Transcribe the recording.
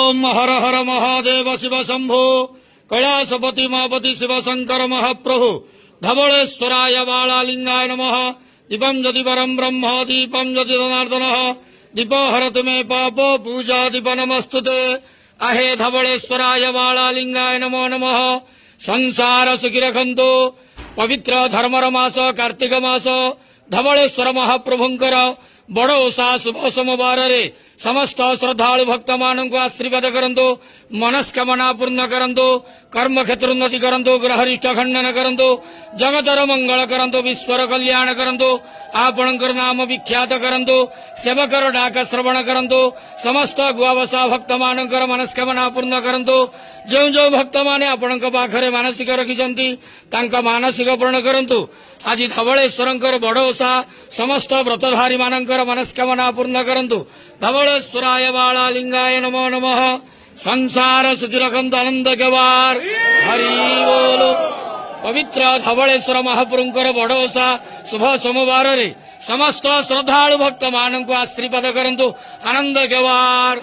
ओम हर हर महादेव शिव शंभो कैलासपति मापति शिव शंकर महाप्रभु धवलेश्वराय बालालिंगाय नमः। दीपं ज्योतिवरं ब्रह्म दीपं ज्योतिजनार्दनः दीपो हरतु मे पापो पूजा दीप नमस्तुते। आहे धवलेश्वराय बालालिंगाय नमो नमः। संसार सुखी रखंतु। पवित्र धर्मर मास कार्तिक मास धवलेश्वर महाप्रभुंकर बड़ ओषा शुभ सोमवार रे समस्त श्रद्धालु भक्त मानक आशीर्वाद करंतु। मनस्कामना पूर्ण करंतु। कर्म क्षेत्र उन्नति करंतु। ग्रहरिष्ठ खंडन करंतु। जगतर मंगल करंतु। विश्वर कल्याण करंतु। आपणकर नाम विख्यात करंतु। सेवकर डाक श्रवण करंतु। समस्त गुआवसा भक्त मानकर मनस्कामना पूर्ण करंतु। जो जो भक्त माने आपणक पाखरे मानसिक रखिछंती तांका मानसिक पूर्ण करंतु। आज धवलेश्वरंकर बड़ ओषा समस्त व्रतधारी मानकर मनस्कामना पूर्ण करंतु। धवलेश्वराय बालालिंगाय नमो नमः। संसार सुखी रखंतु आनंद गवार हरि बोल। पवित्र धवलेश्वर महाप्रभुंकर बड़ ओषा शुभ सोमवार रे समस्त श्रद्धालु भक्त मानक आशीर्वाद करंतु आनंद गवार।